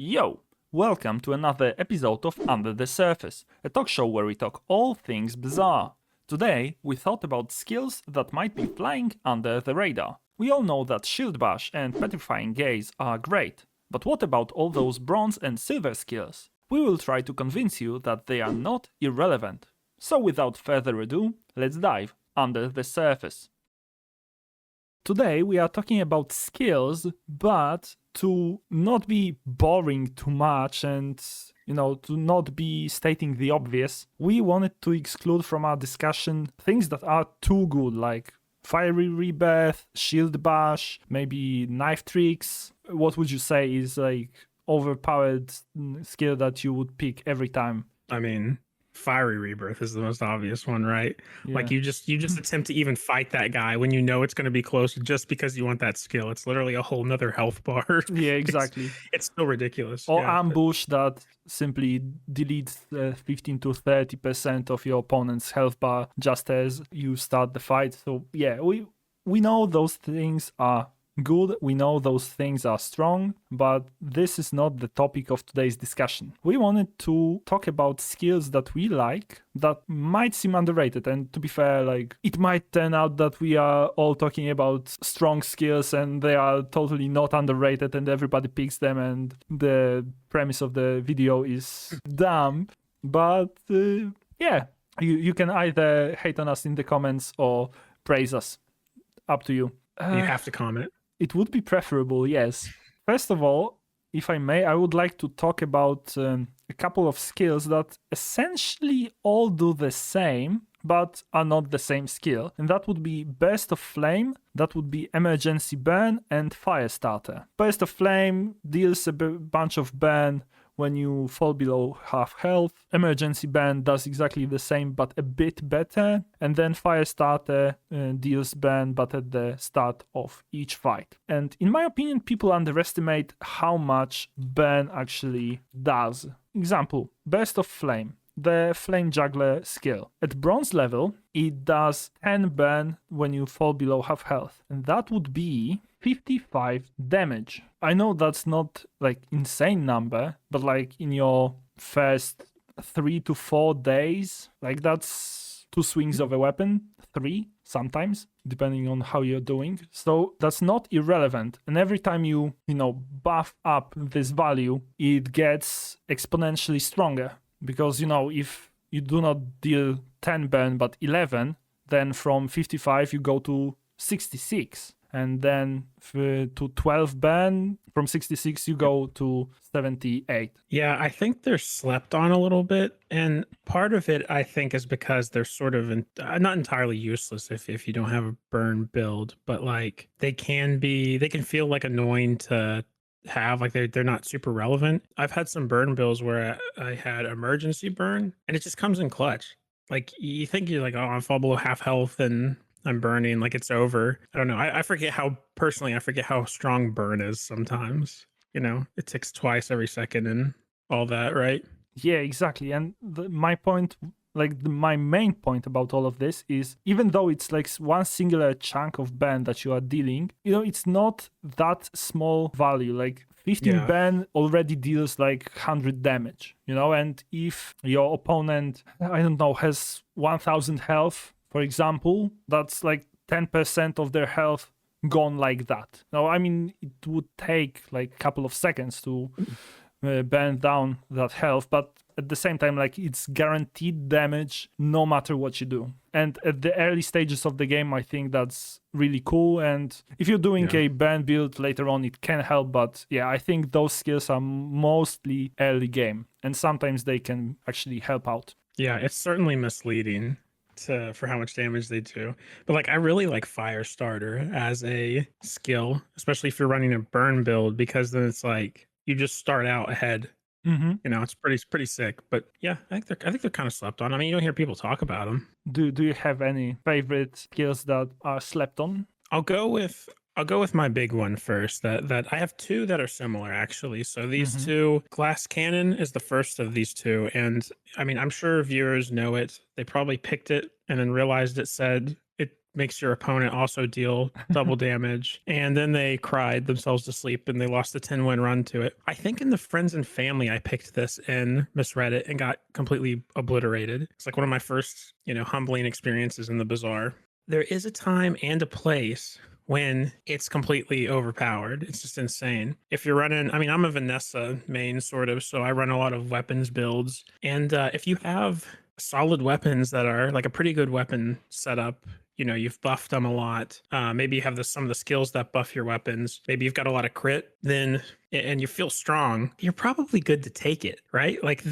Yo! Welcome to another episode of Under the Surface, a talk show where we talk all things Bazaar. Today, we thought about skills that might be flying under the radar. We all know that Shield Bash and Petrifying Gaze are great, but what about all those bronze and silver skills? We will try to convince you that they are not irrelevant. So without further ado, let's dive under the surface. Today we are talking about skills, but to not be boring too much and, to not be stating the obvious, we wanted to exclude from our discussion things that are too good, like Fiery Rebirth, Shield Bash, maybe Knife Tricks. What would you say is like overpowered skill that you would pick every time? I mean, Fiery Rebirth is the most obvious one, right? Yeah. Like you just attempt to even fight that guy when you know it's going to be close just because you want that skill. It's literally a whole nother health bar. Yeah, exactly. It's still ridiculous. Or yeah, ambush that simply deletes 15 to 30% of your opponent's health bar just as you start the fight. So yeah, we know those things are good, we know those things are strong, but this is not the topic of today's discussion. We wanted to talk about skills that we like that might seem underrated, and to be fair, like it might turn out that we are all talking about strong skills and they are totally not underrated and everybody picks them and the premise of the video is dumb. But yeah, you can either hate on us in the comments or praise us. Up to you. You have to comment. It would be preferable, yes. First of all, if I may, I would like to talk about a couple of skills that essentially all do the same, but are not the same skill. And that would be Burst of Flame, that would be Emergency Burn, and Firestarter. Burst of Flame deals a bunch of burn when you fall below half health. Emergency Burn does exactly the same, but a bit better. And then Firestarter deals burn, but at the start of each fight. And in my opinion, people underestimate how much burn actually does. Example, Burst of Flame, the Flame Juggler skill. At bronze level, it does 10 burn when you fall below half health. And that would be 55 damage. I know that's not like insane number, but like in your first 3 to 4 days, like that's 2 swings of a weapon, 3 sometimes, depending on how you're doing. So that's not irrelevant. And every time you buff up this value, it gets exponentially stronger. Because, if you do not deal 10 burn but 11, then from 55 you go to 66. And then to 12 burn, from 66 you go to 78. Yeah, I think they're slept on a little bit. And part of it, I think, is because they're sort of not entirely useless if you don't have a burn build. But like they can feel like annoying to have, like they're not super relevant. I've had some burn builds where I had emergency burn and it just comes in clutch. Like you think you're like, oh, I fall below half health and I'm burning, like it's over. I don't know. I forget how strong burn is sometimes. It ticks twice every second and all that, right? Yeah, exactly. And my point, my main point about all of this is, even though it's like one singular chunk of burn that you are dealing, it's not that small value. Like 15 burn already deals like 100 damage, and if your opponent, I don't know, has 1000 health, for example, that's like 10% of their health gone like that. Now, I mean, it would take like a couple of seconds to burn down that health, but at the same time, like it's guaranteed damage no matter what you do. And at the early stages of the game, I think that's really cool. And if you're doing a burn build later on, it can help. But yeah, I think those skills are mostly early game, and sometimes they can actually help out. Yeah, it's certainly misleading for how much damage they do. But like I really like Firestarter as a skill, especially if you're running a burn build, because then it's like you just start out ahead. Mm-hmm. It's pretty sick. But yeah, I think they're kind of slept on. I mean, you don't hear people talk about them. Do you have any favorite skills that are slept on? I'll go with my big one first. That I have two that are similar actually. So these two, Glass Cannon is the first of these two, and I mean I'm sure viewers know it. They probably picked it and then realized it said it makes your opponent also deal double damage. And then they cried themselves to sleep and they lost a 10-win run to it. I think in the friends and family, I picked this and misread it and got completely obliterated. It's like one of my first, humbling experiences in the Bazaar. There is a time and a place when it's completely overpowered. It's just insane. If you're running, I'm a Vanessa main sort of, so I run a lot of weapons builds. And if you have solid weapons that are like a pretty good weapon setup, you've buffed them a lot. Maybe you have some of the skills that buff your weapons. Maybe you've got a lot of crit, then and you feel strong. You're probably good to take it, right? Like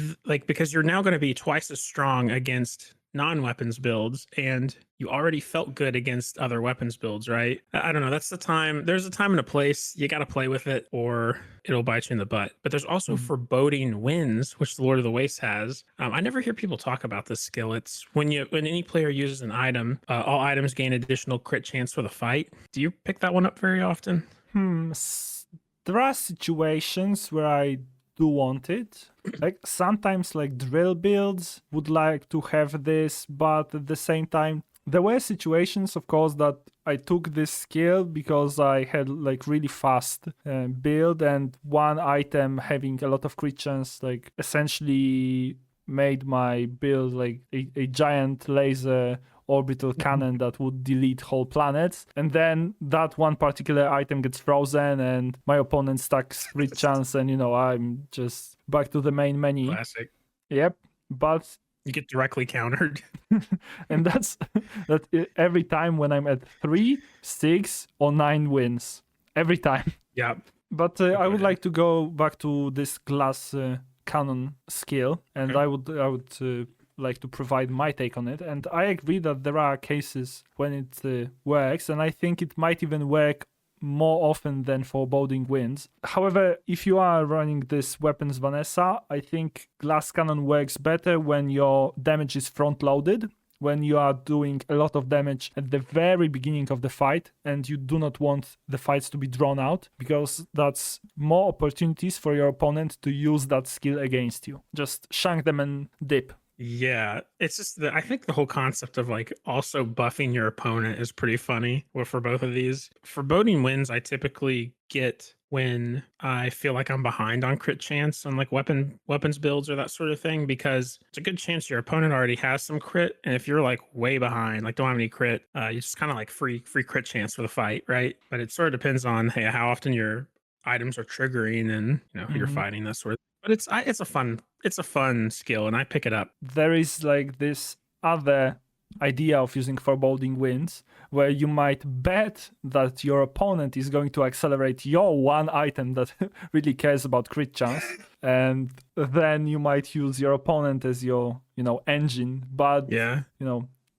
because you're now going to be twice as strong against non-weapons builds, and you already felt good against other weapons builds, right? I don't know. That's the time. There's a time and a place. You got to play with it, or it'll bite you in the butt. But there's also foreboding winds, which the Lord of the Waste has. I never hear people talk about this skill. It's when any player uses an item, all items gain additional crit chance for the fight. Do you pick that one up very often? There are situations where I do want it. Like sometimes like drill builds would like to have this, but at the same time there were situations, of course, that I took this skill because I had like really fast build, and one item having a lot of crit chance like essentially made my build like a giant laser orbital cannon that would delete whole planets, and then that one particular item gets frozen and my opponent stacks crit chance, and I'm just back to the main menu. Classic. Yep. But you get directly countered. And that's every time when I'm at 3, 6, or 9 wins. Every time. Yeah. But I would like to go back to this glass cannon skill, and I would like to provide my take on it. And I agree that there are cases when it works, and I think it might even work more often than foreboding winds. However, if you are running this weapons Vanessa, I think glass cannon works better when your damage is front loaded, when you are doing a lot of damage at the very beginning of the fight and you do not want the fights to be drawn out, because that's more opportunities for your opponent to use that skill against you. Just shank them and dip. Yeah, it's just I think the whole concept of like also buffing your opponent is pretty funny. Well, for both of these, foreboding wins I typically get when I feel like I'm behind on crit chance on like weapons builds or that sort of thing, because it's a good chance your opponent already has some crit, and if you're like way behind, like don't have any crit, you just kind of like free crit chance for the fight, right? But it sort of depends on how often your items are triggering and who you're fighting, that sort of. But it's a fun skill, and I pick it up. There is like this other idea of using foreboding winds where you might bet that your opponent is going to accelerate your one item that really cares about crit chance, and then you might use your opponent as your engine. But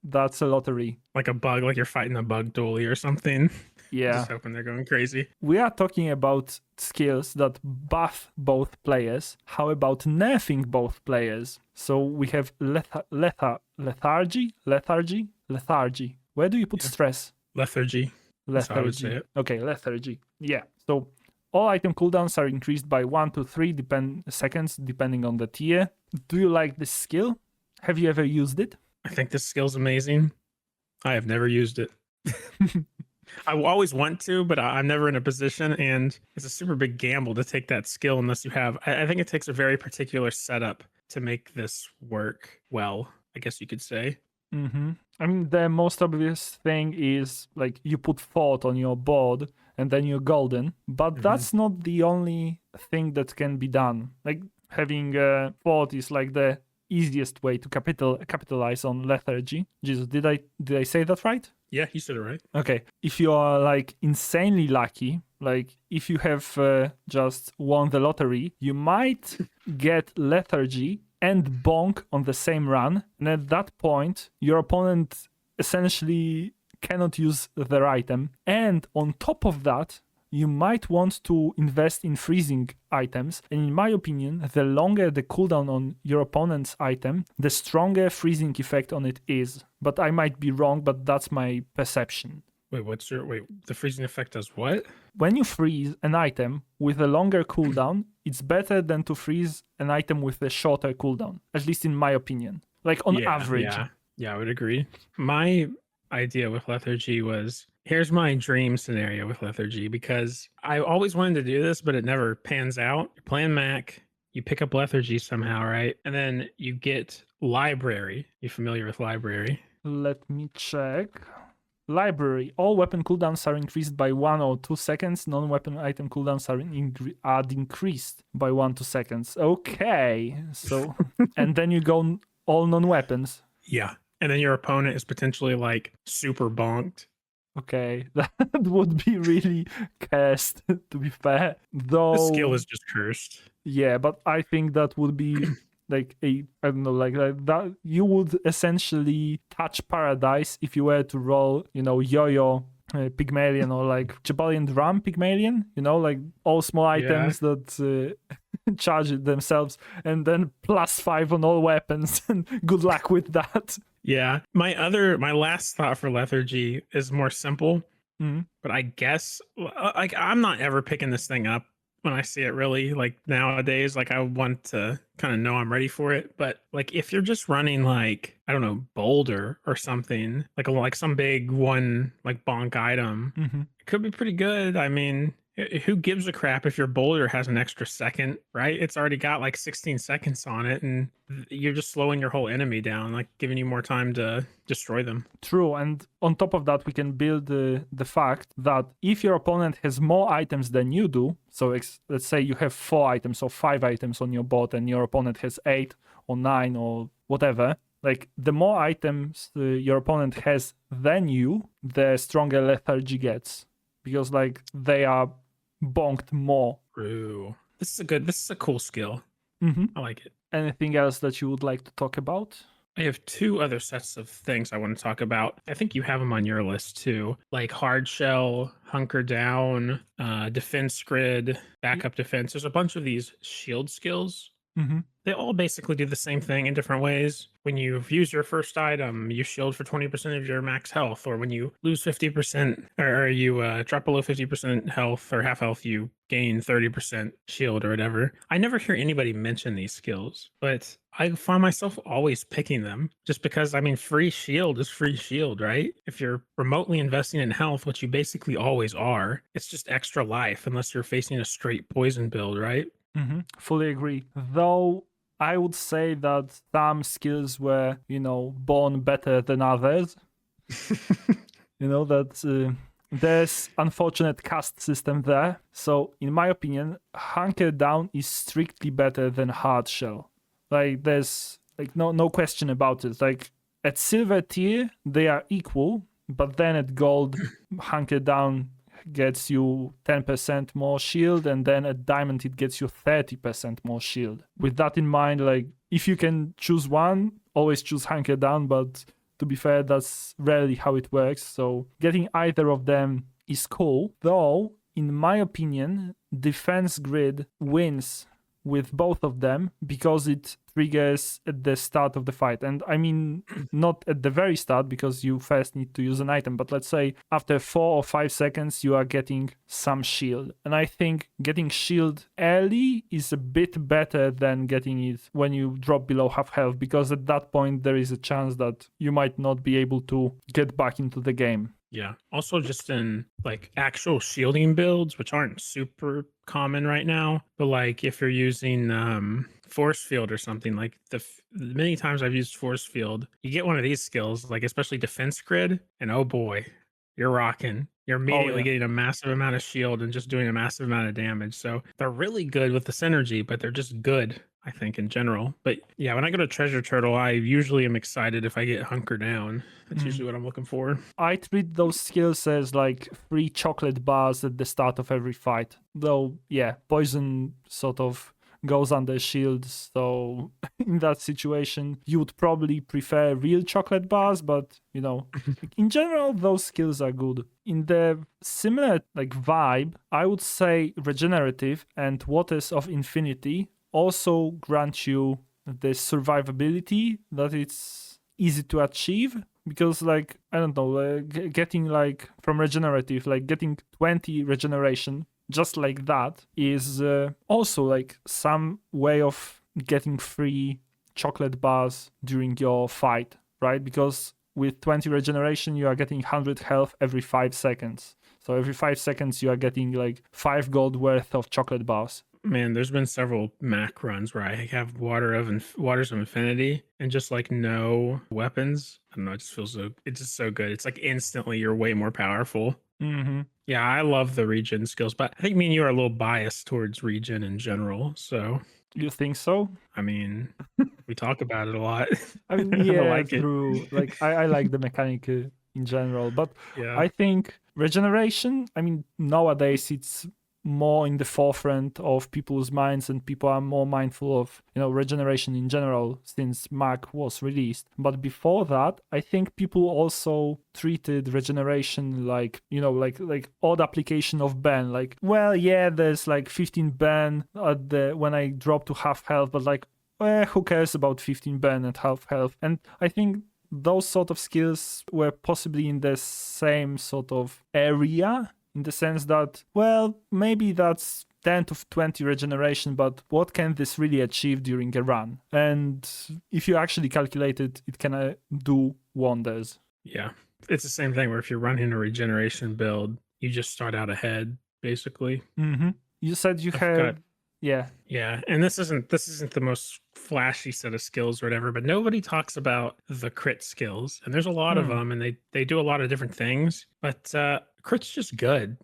that's a lottery. Like a bug, like you're fighting a bug dually or something. Yeah. Just hoping they're going crazy. We are talking about skills that buff both players. How about nerfing both players? So we have lethargy. Where do you put stress? Lethargy. That's how I would say it. Okay, lethargy. Yeah. So all item cooldowns are increased by 1 to 3 seconds depending on the tier. Do you like this skill? Have you ever used it? I think this skill's amazing. I have never used it. I always want to, but I'm never in a position, and it's a super big gamble to take that skill unless you have. I think it takes a very particular setup to make this work well, I guess you could say. I mean, the most obvious thing is like you put thought on your board and then you're golden, but that's not the only thing that can be done. Like having thought is like the easiest way to capitalize on lethargy. Jesus, did I say that right? Yeah, you said it right. Okay. If you are like insanely lucky, like if you have just won the lottery, you might get lethargy and bonk on the same run. And at that point, your opponent essentially cannot use their item. And on top of that, you might want to invest in freezing items. And in my opinion, the longer the cooldown on your opponent's item, the stronger freezing effect on it is. But I might be wrong, but that's my perception. Wait, the freezing effect does what? When you freeze an item with a longer cooldown, it's better than to freeze an item with a shorter cooldown, at least in my opinion. Like on average. Yeah, I would agree. My idea with lethargy was here's my dream scenario with lethargy, because I always wanted to do this, but it never pans out. You're playing Mac, you pick up lethargy somehow, right? And then you get library. You familiar with library? Let me check. Library. All weapon cooldowns are increased by 1 or 2 seconds. Non-weapon item cooldowns are decreased by 1 to seconds. Okay. So, and then you go all non-weapons. Yeah. And then your opponent is potentially like super bonked. Okay, that would be really cursed, to be fair. Though The skill is just cursed. yeah, but I think that would be like I don't know, like that. You would essentially touch paradise if you were to roll, yo-yo Pygmalion or like Jabalion Drum Pygmalion. Like all small items that charge themselves, and then +5 on all weapons. And good luck with that. Yeah. My last thought for lethargy is more simple, but I guess like I'm not ever picking this thing up when I see it, really. Like nowadays, like I want to kind of know I'm ready for it. But like if you're just running like, I don't know, Boulder or something, like some big one like bonk item, it could be pretty good. I mean, who gives a crap if your Boulder has an extra second, right? It's already got like 16 seconds on it, and you're just slowing your whole enemy down, like giving you more time to destroy them. True, and on top of that, we can build the fact that if your opponent has more items than you do, so let's say you have 4 items or 5 items on your board, and your opponent has 8 or 9 or whatever, like the more items your opponent has than you, the stronger lethargy gets, because like they are bonked more. True. This is a cool skill. I like it. Anything else that you would like to talk about? I have 2 other sets of things I want to talk about. I think you have them on your list too, like hard shell, hunker down, defense grid, backup defense. There's a bunch of these shield skills. They all basically do the same thing in different ways. When you use your first item, you shield for 20% of your max health, or when you lose 50% or you drop below 50% health or half health, you gain 30% shield or whatever. I never hear anybody mention these skills, but I find myself always picking them just because, I mean, free shield is free shield, right? If you're remotely investing in health, which you basically always are, it's just extra life unless you're facing a straight poison build, right? Fully agree. Though I would say that some skills were, born better than others. That there's unfortunate caste system there. So in my opinion, hunker down is strictly better than hard shell. Like there's like no question about it. Like at silver tier they are equal, but then at gold, hunker down gets you 10% more shield, and then at diamond it gets you 30% more shield. With that in mind, like if you can choose one, always choose hunker down, but to be fair, that's rarely how it works. So getting either of them is cool, though in my opinion defense grid wins with both of them because it triggers at the start of the fight. And I mean, not at the very start because you first need to use an item, but let's say after 4 or 5 seconds, you are getting some shield. And I think getting shield early is a bit better than getting it when you drop below half health, because at that point, there is a chance that you might not be able to get back into the game. Yeah. Also, just in like actual shielding builds, which aren't super common right now, but like if you're using force field or something, like the many times I've used force field, you get one of these skills, like especially defense grid, and oh boy, you're rocking. You're immediately getting a massive amount of shield and just doing a massive amount of damage. So they're really good with the synergy, but they're just good, I think, in general. But yeah, when I go to Treasure Turtle, I usually am excited if I get hunker down. That's usually what I'm looking for. I treat those skills as like free chocolate bars at the start of every fight. Though, yeah, poison sort of goes under shield, so in that situation you would probably prefer real chocolate bars, but in general those skills are good. In the similar like vibe, I would say regenerative and waters of infinity also grant you the survivability that it's easy to achieve, because like I don't know, getting like from regenerative, like getting 20 regeneration just like that is also like some way of getting free chocolate bars during your fight, right? Because with 20 regeneration, you are getting 100 health every 5 seconds. So every 5 seconds, you are getting like 5 gold worth of chocolate bars. Man, there's been several Mac runs where I have Waters of Infinity and just like no weapons. I don't know. It just feels it's just so good. It's like instantly you're way more powerful. Mm-hmm. Yeah, I love the regen skills, but I think me and you are a little biased towards regen in general. So, You think so? I mean, we talk about it a lot. I mean, I yeah, like it. true. Like, I like the mechanic in general, but Yeah. I think regeneration, I mean, nowadays it's more in the forefront of people's minds, and people are more mindful of, regeneration in general since Mac was released. But before that, I think people also treated regeneration like, like odd application of ban. Like, well, yeah, there's like 15 ban at when I drop to half health, but like, who cares about 15 ban at half health? And I think those sort of skills were possibly in the same sort of area, in the sense that, well, maybe that's 10 to 20 regeneration, but what can this really achieve during a run? And if you actually calculate it, it can do wonders. Yeah. It's the same thing where if you're running a regeneration build, you just start out ahead, basically. Mm-hmm. You said you had... Yeah. Yeah, and this isn't the most flashy set of skills or whatever, but nobody talks about the crit skills, and there's a lot of them, and they do a lot of different things. But crit's just good,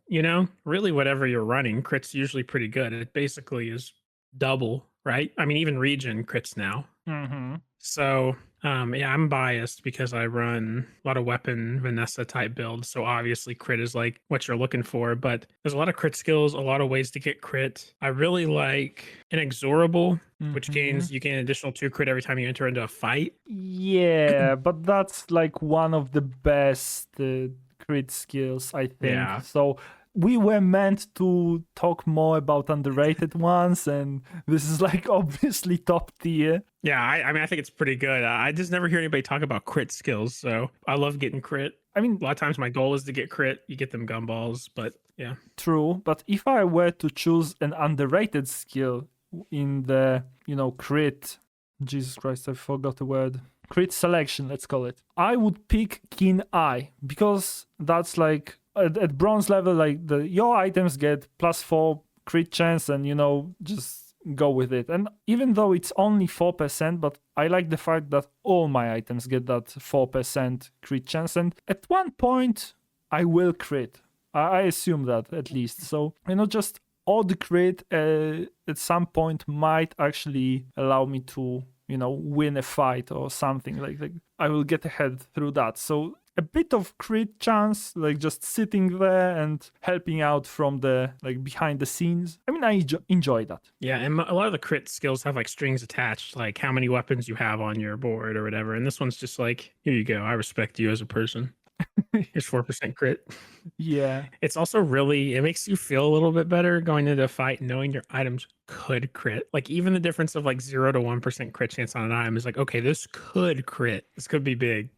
Really, whatever you're running, crit's usually pretty good. It basically is double, right? I mean, even regen crits now. Mm-hmm. So yeah, I'm biased because I run a lot of weapon Vanessa type builds. So obviously crit is like what you're looking for, but there's a lot of crit skills, a lot of ways to get crit. I really like Inexorable, which you gain additional 2 crit every time you enter into a fight. Yeah, but that's like one of the best crit skills, I think. Yeah. So we were meant to talk more about underrated ones, and this is like obviously top tier. Yeah, I mean, I think it's pretty good. I just never hear anybody talk about crit skills, so I love getting crit. I mean, a lot of times my goal is to get crit. You get them gumballs, but yeah. True, but if I were to choose an underrated skill in the, crit, Jesus Christ, I forgot the word. Crit selection, let's call it. I would pick Keen Eye, because that's like at bronze level, like your items get +4 crit chance, and just go with it. And even though it's only 4%, but I like the fact that all my items get that 4% crit chance, and at one point I will crit. I assume that, at least. So just odd crit at some point might actually allow me to win a fight or something. Like I will get ahead through that. So a bit of crit chance, like just sitting there and helping out from the behind the scenes. I mean, I enjoy that. Yeah, and a lot of the crit skills have like strings attached, like how many weapons you have on your board or whatever. And this one's just like, here you go. I respect you as a person. Here's 4% crit. Yeah. It's also it makes you feel a little bit better going into a fight knowing your items could crit. Like even the difference of like 0 to 1% crit chance on an item is like, okay, this could crit. This could be big.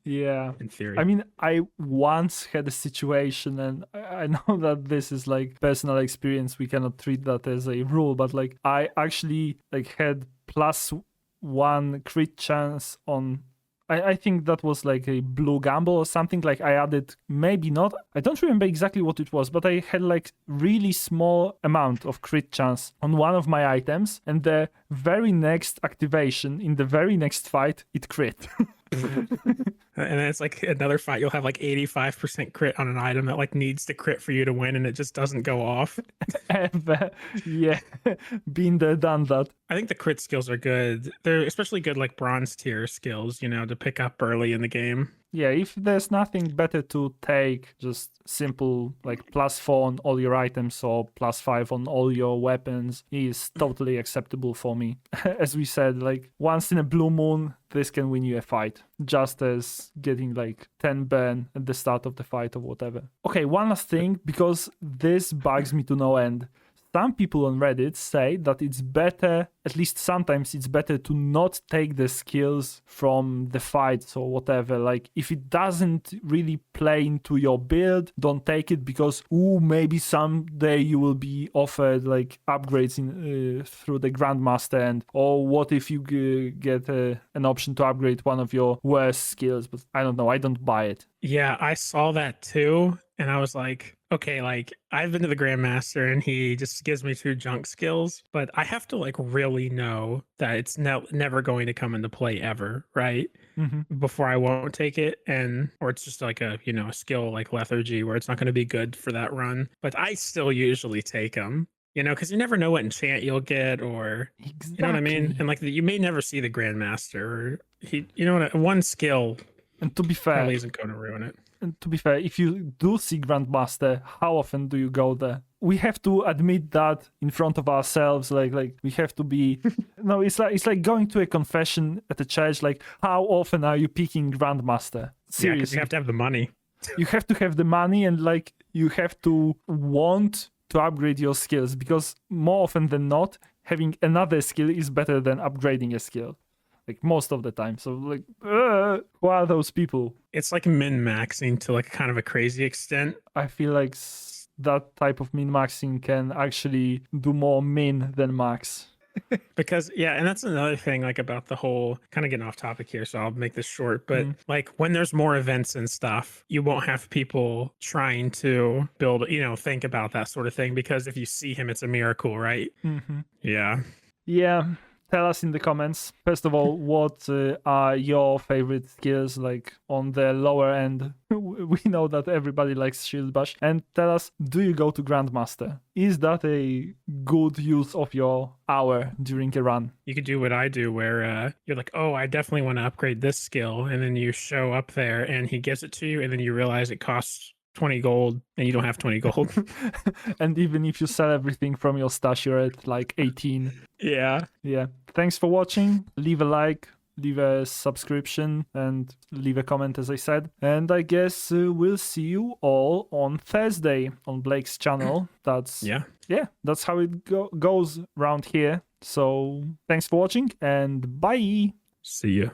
Yeah. In theory. I mean, I once had a situation, and I know that this is like personal experience. We cannot treat that as a rule, but like I actually had +1 crit chance on... I think that was like a blue gamble or something. Like I added, maybe not, I don't remember exactly what it was, but I had like really small amount of crit chance on one of my items, and the very next activation in the very next fight, it crit. And then it's like another fight, you'll have like 85% crit on an item that like needs to crit for you to win, and it just doesn't go off. Yeah, been there, done that. I think the crit skills are good. They're especially good like bronze tier skills, to pick up early in the game. Yeah, if there's nothing better to take, just simple like +4 on all your items or +5 on all your weapons is totally acceptable for me. As we said, like once in a blue moon, this can win you a fight, just as getting like 10 burn at the start of the fight or whatever. Okay, one last thing, because this bugs me to no end. some people on Reddit say that it's better, at least sometimes it's better to not take the skills from the fights or whatever. Like if it doesn't really play into your build, don't take it, because maybe someday you will be offered like upgrades in through the Grandmaster, and or what if you get an option to upgrade one of your worst skills? But I don't know, I don't buy it. Yeah, I saw that too. And I was like, okay, like I've been to the Grandmaster and he just gives me 2 junk skills, but I have to like really know that it's never going to come into play ever, right? Before I won't take it. And, or it's just like a, you know, a skill like lethargy where it's not going to be good for that run. But I still usually take them. You know, because you never know what enchant you'll get, or Exactly. you know what I mean. And like you may never see the Grandmaster, or he, you know what, one skill. And to be fair, probably isn't going to ruin it. And to be fair, if you do see Grandmaster, how often do you go there? We have to admit that in front of ourselves. Like we have to be. No, it's like going to a confession at a church. Like, how often are you picking Grandmaster? Seriously, Yeah, because you have to have the money. You have to have the money, and like you have to want to upgrade your skills, because more often than not, having another skill is better than upgrading a skill. Like most of the time. So like, who are those people? It's like min-maxing to like kind of a crazy extent. I feel like that type of min-maxing can actually do more min than max. Because yeah, and that's another thing like about the whole, kind of getting off topic here, so I'll make this short, but like when there's more events and stuff, you won't have people trying to build, you know, think about that sort of thing, because if you see him, it's a miracle, right? Yeah. Tell us in the comments, first of all, what are your favorite skills, like on the lower end? We know that everybody likes Shield Bash. And tell us, do you go to Grandmaster? Is that a good use of your hour during a run? You could do what I do, where you're like, oh, I definitely want to upgrade this skill. And then you show up there and he gives it to you. And then you realize it costs 20 gold and you don't have 20 gold. And even if you sell everything from your stash, you're at like 18. Yeah. Thanks for watching. Leave a like, leave a subscription, and leave a comment, as I said. And I guess we'll see you all on Thursday on Blake's channel. That's how it goes around here. So thanks for watching, and bye. See ya.